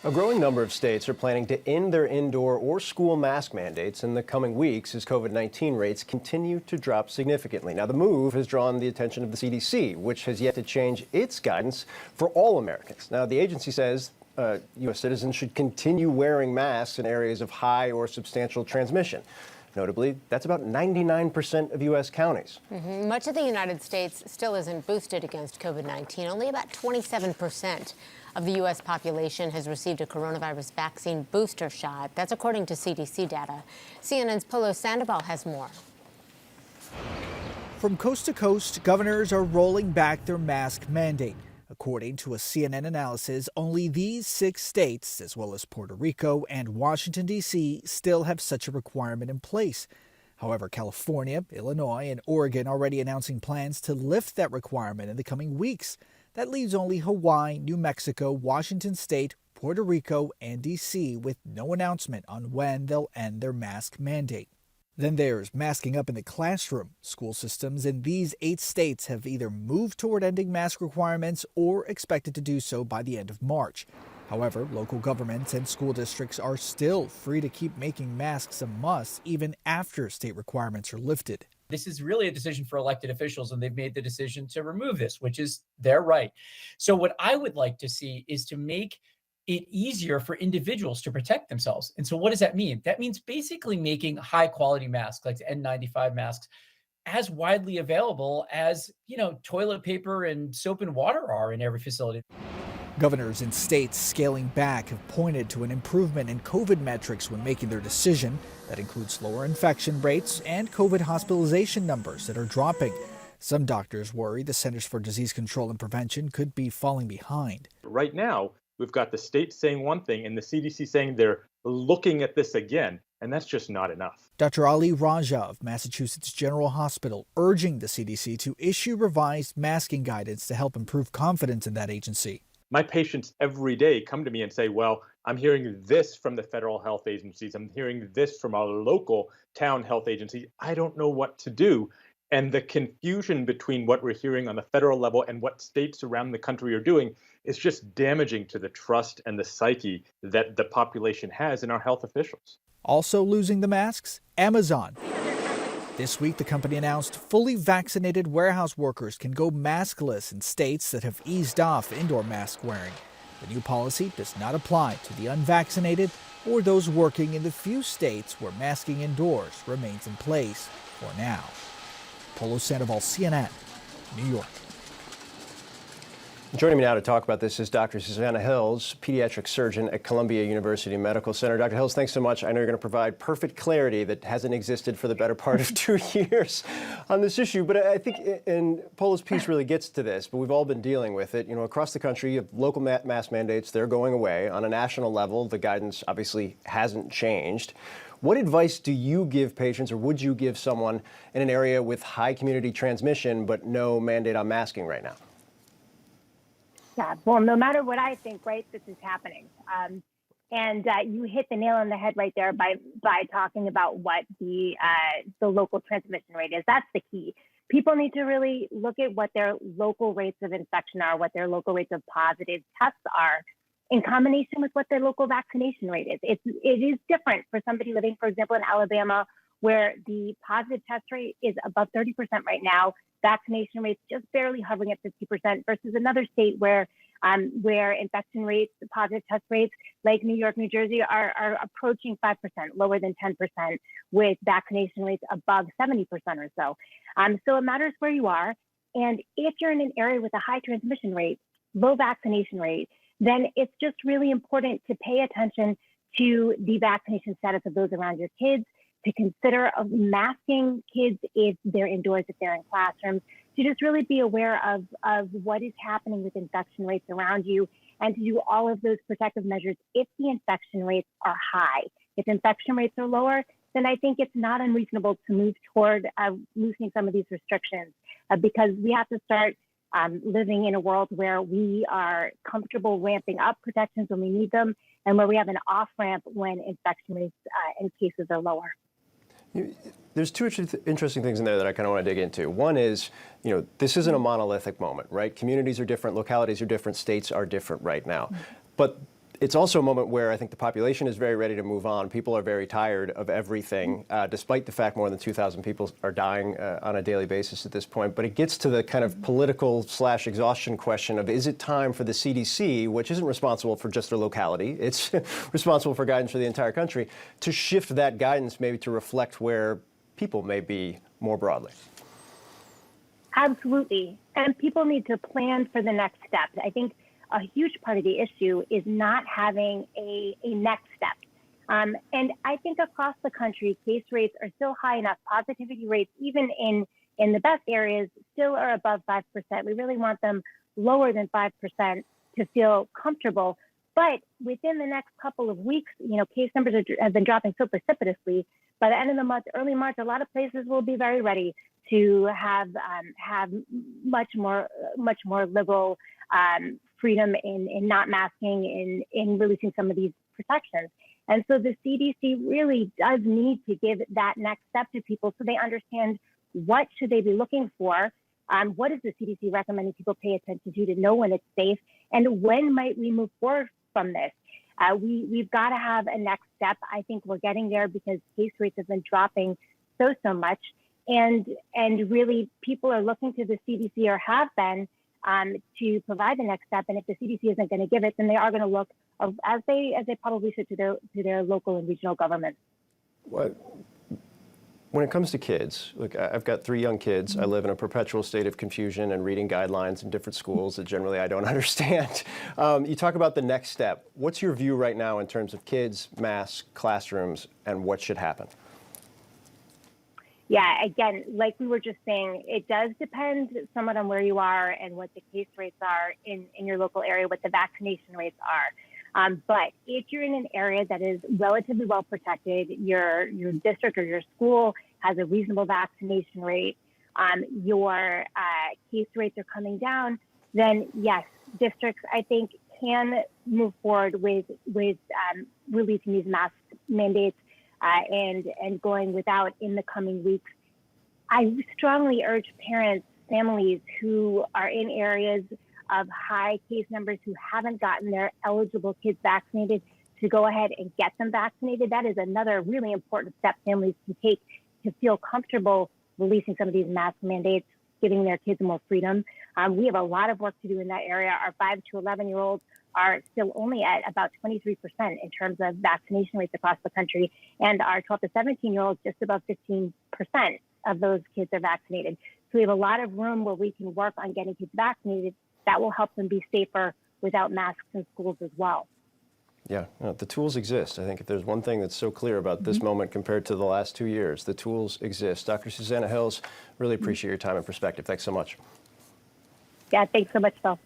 A growing number of states are planning to end their indoor or school mask mandates in the coming weeks as COVID-19 rates continue to drop significantly. Now, the move has drawn the attention of the CDC, which has yet to change its guidance for all Americans. Now, the agency says U.S. citizens should continue wearing masks in areas of high or substantial transmission. Notably, that's about 99% of U.S. counties. Much of the United States still isn't boosted against COVID-19. Only about 27% of the U.S. population has received a coronavirus vaccine booster shot. That's according to CDC data. CNN's Polo Sandoval has more. From coast to coast, governors are rolling back their mask mandate. According to a CNN analysis, only these 6 states, as well as Puerto Rico and Washington, D.C., still have such a requirement in place. However, California, Illinois, and Oregon already announcing plans to lift that requirement in the coming weeks. That leaves only Hawaii, New Mexico, Washington State, Puerto Rico, and D.C. with no announcement on when they'll end their mask mandate. Then there's masking up in the classroom. School systems in these 8 states have either moved toward ending mask requirements or expected to do so by the end of March. However, local governments and school districts are still free to keep making masks a must even after state requirements are lifted. This is really a decision for elected officials, and they've made the decision to remove this, which is their right. So what I would like to see is to make it easier for individuals to protect themselves. And so what does that mean? That means basically making high quality masks like the N95 masks as widely available as, toilet paper and soap and water are in every facility. Governors in states scaling back have pointed to an improvement in COVID metrics when making their decision. That includes lower infection rates and COVID hospitalization numbers that are dropping. Some doctors worry the Centers for Disease Control and Prevention could be falling behind. Right now, we've got the state saying one thing and the CDC saying they're looking at this again, and that's just not enough. Dr. Ali Raja of Massachusetts General Hospital urging the CDC to issue revised masking guidance to help improve confidence in that agency. My patients every day come to me and say, well, I'm hearing this from the federal health agencies. I'm hearing this from our local town health agency. I don't know what to do. And the confusion between what we're hearing on the federal level and what states around the country are doing is just damaging to the trust and the psyche that the population has in our health officials. Also losing the masks, Amazon. This week, the company announced fully vaccinated warehouse workers can go maskless in states that have eased off indoor mask wearing. The new policy does not apply to the unvaccinated or those working in the few states where masking indoors remains in place for now. Polo Sandoval, CNN, New York. Joining me now to talk about this is Dr. Susanna Hills, pediatric surgeon at Columbia University Medical Center. Dr. Hills, thanks so much. I know you're going to provide perfect clarity that hasn't existed for the better part of 2 years on this issue. But I think, and Polo's piece really gets to this, but we've all been dealing with it. Across the country, you have local mask mandates. They're going away. On a national level, the guidance obviously hasn't changed. What advice do you give patients, or would you give someone in an area with high community transmission but no mandate on masking right now? Yeah, well, no matter what I think, right, this is happening. And you hit the nail on the head right there by talking about what the local transmission rate is. That's the key. People need to really look at what their local rates of infection are, what their local rates of positive tests are, in combination with what their local vaccination rate is. It is different for somebody living, for example, in Alabama, where the positive test rate is above 30% right now. Vaccination rates just barely hovering at 50% versus another state where infection rates, positive test rates like New York, New Jersey are approaching 5%, lower than 10%, with vaccination rates above 70% or so. So it matters where you are. And if you're in an area with a high transmission rate, low vaccination rate, then it's just really important to pay attention to the vaccination status of those around your kids, to consider masking kids if they're indoors, if they're in classrooms, to just really be aware of what is happening with infection rates around you, and to do all of those protective measures if the infection rates are high. If infection rates are lower, then I think it's not unreasonable to move toward loosening some of these restrictions because we have to start living in a world where we are comfortable ramping up protections when we need them and where we have an off-ramp when infection rates and cases are lower. There's two interesting things in there that I kind of want to dig into. One is, this isn't a monolithic moment, right? Communities are different, localities are different, states are different right now. But it's also a moment where I think the population is very ready to move on. People are very tired of everything, despite the fact more than 2,000 people are dying on a daily basis at this point. But it gets to the kind of political/exhaustion question of, is it time for the CDC, which isn't responsible for just their locality, it's responsible for guidance for the entire country, to shift that guidance maybe to reflect where people may be more broadly? Absolutely. And people need to plan for the next step. I think a huge part of the issue is not having a next step. And I think across the country, case rates are still high enough. Positivity rates, even in the best areas, still are above 5%. We really want them lower than 5% to feel comfortable. But within the next couple of weeks, case numbers have been dropping so precipitously. By the end of the month, early March, a lot of places will be very ready to have much more liberal freedom in not masking, in releasing some of these protections. And so the CDC really does need to give that next step to people so they understand what should they be looking for. What is the CDC recommending people pay attention to know when it's safe, and when might we move forward from this? We've got to have a next step. I think we're getting there because case rates have been dropping so much, and really people are looking to the CDC, or have been, to provide the next step. And if the CDC isn't going to give it, then they are going to look, as they probably should, to their local and regional governments. When it comes to kids, look, I've got 3 young kids. I live in a perpetual state of confusion and reading guidelines in different schools that generally I don't understand. You talk about the next step. What's your view right now in terms of kids, masks, classrooms, and what should happen? Yeah, again, like we were just saying, it does depend somewhat on where you are and what the case rates are in your local area, what the vaccination rates are. But if you're in an area that is relatively well protected, your district or your school has a reasonable vaccination rate, your case rates are coming down, then yes, districts, I think, can move forward with releasing these mask mandates and going without in the coming weeks. I strongly urge parents, families who are in areas of high case numbers who haven't gotten their eligible kids vaccinated to go ahead and get them vaccinated. That is another really important step families can take to feel comfortable releasing some of these mask mandates, giving their kids more freedom. We have a lot of work to do in that area. Our 5 to 11-year-olds are still only at about 23% in terms of vaccination rates across the country. And our 12 to 17-year-olds, just above 15% of those kids are vaccinated. So we have a lot of room where we can work on getting kids vaccinated. That will help them be safer without masks in schools as well. Yeah, the tools exist. I think if there's one thing that's so clear about this moment compared to the last 2 years, the tools exist. Dr. Susannah Hills, really appreciate your time and perspective. Thanks so much. Yeah, thanks so much, Phil.